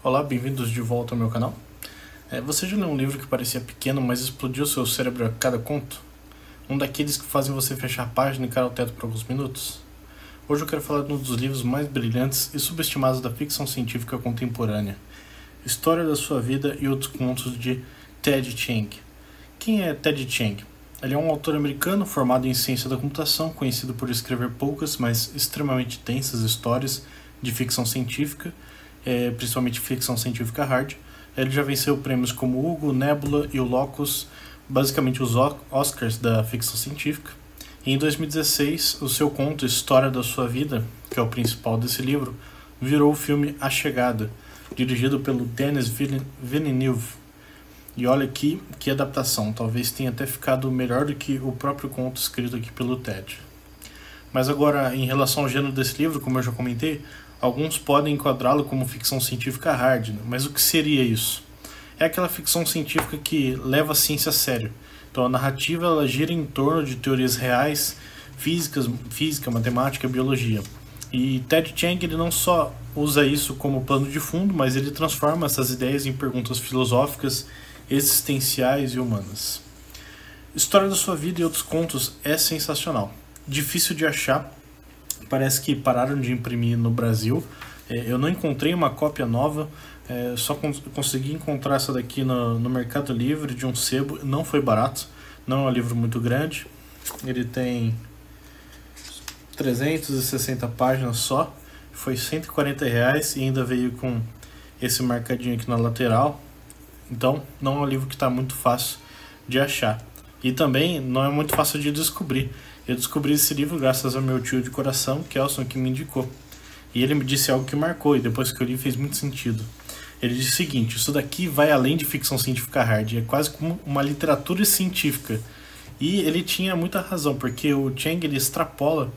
Olá, bem-vindos de volta ao meu canal. Você já leu um livro que parecia pequeno, mas explodiu seu cérebro a cada conto? Um daqueles que fazem você fechar a página e encarar o teto por alguns minutos? Hoje eu quero falar de um dos livros mais brilhantes e subestimados da ficção científica contemporânea, História da Sua Vida e Outros Contos de Ted Chiang. Quem é Ted Chiang? Ele é um autor americano formado em ciência da computação, conhecido por escrever poucas, mas extremamente densas histórias de ficção científica, principalmente ficção científica hard. Ele já venceu prêmios como Hugo, Nebula e o Locus, basicamente os Oscars da ficção científica. E em 2016, o seu conto História da Sua Vida, que é o principal desse livro, virou o filme A Chegada, dirigido pelo Denis Villeneuve. E olha aqui que adaptação, talvez tenha até ficado melhor do que o próprio conto escrito aqui pelo Ted. Mas agora, em relação ao gênero desse livro, como eu já comentei, alguns podem enquadrá-lo como ficção científica hard, né? Mas o que seria isso? É aquela ficção científica que leva a ciência a sério. Então a narrativa ela gira em torno de teorias reais, física, matemática e biologia. E Ted Chiang ele não só usa isso como plano de fundo, mas ele transforma essas ideias em perguntas filosóficas, existenciais e humanas. História da Sua Vida e Outros Contos é sensacional. Difícil de achar, parece que pararam de imprimir no Brasil. Eu não encontrei uma cópia nova, só consegui encontrar essa daqui no Mercado Livre de um sebo, não foi barato, não é um livro muito grande, ele tem 360 páginas só, foi R$140 e ainda veio com esse marcadinho aqui na lateral, então não é um livro que está muito fácil de achar. E também não é muito fácil de descobrir. Eu descobri esse livro graças ao meu tio de coração, Kelson, que me indicou. E ele me disse algo que marcou, e depois que eu li fez muito sentido. Ele disse o seguinte: isso daqui vai além de ficção científica hard, é quase como uma literatura científica. E ele tinha muita razão, porque o Chiang ele extrapola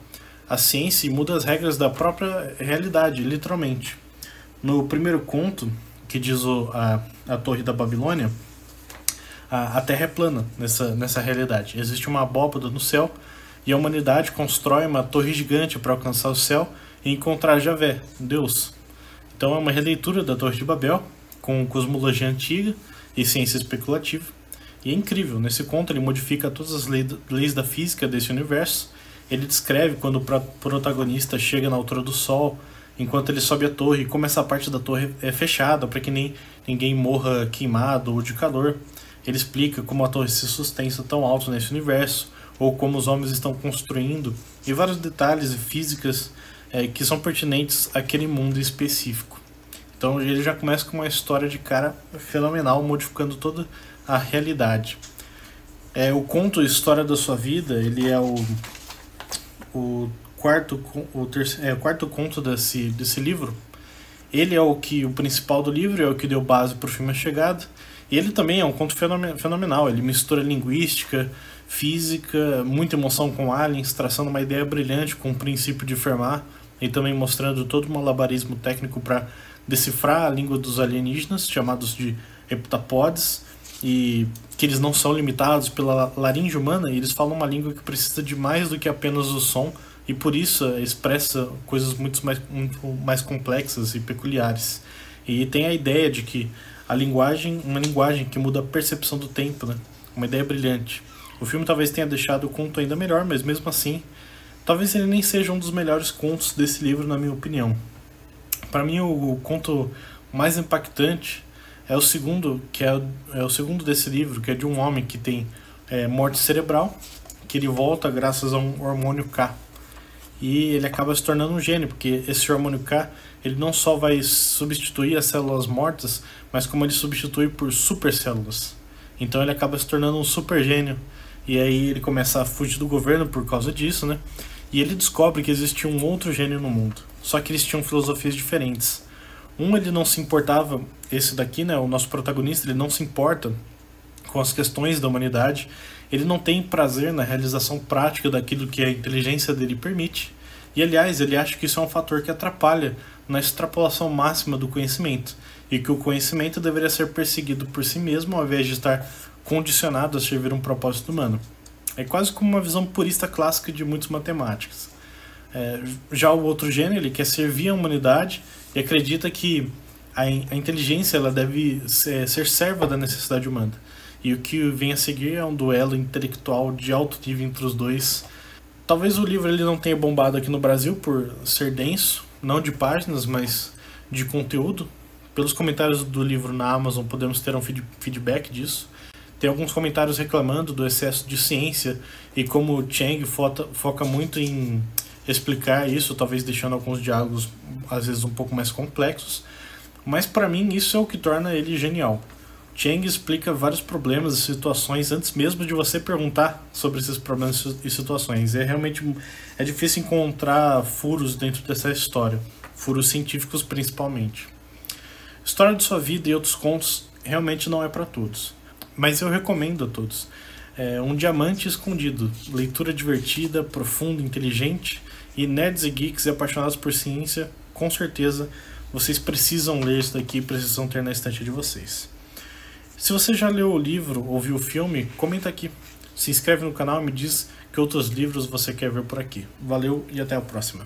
a ciência e muda as regras da própria realidade, literalmente. No primeiro conto, que diz a Torre da Babilônia, a Terra é plana nessa realidade. Existe uma abóbada no céu e a humanidade constrói uma torre gigante para alcançar o céu e encontrar Javé, Deus. Então é uma releitura da Torre de Babel, com cosmologia antiga e ciência especulativa. E é incrível, nesse conto ele modifica todas as leis da física desse universo. Ele descreve quando o protagonista chega na altura do Sol, enquanto ele sobe a torre, e como essa parte da torre é fechada para que ninguém morra queimado ou de calor. Ele explica como a torre se sustenta tão alto nesse universo, ou como os homens estão construindo, e vários detalhes e físicas que são pertinentes àquele mundo específico. Então ele já começa com uma história de cara fenomenal, modificando toda a realidade. O conto História da Sua Vida, ele é o quarto conto desse livro. Ele é o principal do livro, é o que deu base para o filme A Chegada. E ele também é um conto fenomenal, ele mistura linguística, física, muita emoção com aliens, traçando uma ideia brilhante com o princípio de Fermat, e também mostrando todo um malabarismo técnico para decifrar a língua dos alienígenas, chamados de heptapods, e que eles não são limitados pela laringe humana, e eles falam uma língua que precisa de mais do que apenas o som, e por isso expressa coisas muito mais complexas e peculiares. E tem a ideia de que uma linguagem que muda a percepção do tempo, né? Uma ideia brilhante. O filme talvez tenha deixado o conto ainda melhor, mas mesmo assim, talvez ele nem seja um dos melhores contos desse livro, na minha opinião. Para mim, o conto mais impactante é o segundo, que é o segundo desse livro, que é de um homem que tem morte cerebral, que ele volta graças a um hormônio K. E ele acaba se tornando um gênio, porque esse hormônio K ele não só vai substituir as células mortas, mas como ele substitui por supercélulas. Então ele acaba se tornando um super gênio. E aí ele começa a fugir do governo por causa disso, né? E ele descobre que existia um outro gênio no mundo. Só que eles tinham filosofias diferentes. Ele não se importava, esse daqui, né, o nosso protagonista, ele não se importa com as questões da humanidade. Ele não tem prazer na realização prática daquilo que a inteligência dele permite. E aliás, ele acha que isso é um fator que atrapalha na extrapolação máxima do conhecimento, e que o conhecimento deveria ser perseguido por si mesmo ao invés de estar condicionado a servir um propósito humano. É quase como uma visão purista clássica de muitos matemáticos. Já o outro gênio, ele quer servir a humanidade e acredita que A inteligência ela deve ser serva da necessidade humana. E o que vem a seguir é um duelo intelectual de alto nível entre os dois. Talvez o livro ele não tenha bombado aqui no Brasil por ser denso, não de páginas, mas de conteúdo. Pelos comentários do livro na Amazon podemos ter um feedback disso. Tem alguns comentários reclamando do excesso de ciência e como o Chang foca muito em explicar isso, talvez deixando alguns diálogos às vezes um pouco mais complexos. Mas para mim isso é o que torna ele genial. Chang explica vários problemas e situações antes mesmo de você perguntar sobre esses problemas e situações. Realmente difícil encontrar furos dentro dessa história, furos científicos principalmente. História de Sua Vida e Outros Contos realmente não é para todos, mas eu recomendo a todos. Um Diamante Escondido, leitura divertida, profunda, inteligente, e nerds e geeks e apaixonados por ciência, com certeza vocês precisam ler isso daqui, precisam ter na estante de vocês. Se você já leu o livro ou viu o filme, comenta aqui. Se inscreve no canal e me diz que outros livros você quer ver por aqui. Valeu e até a próxima.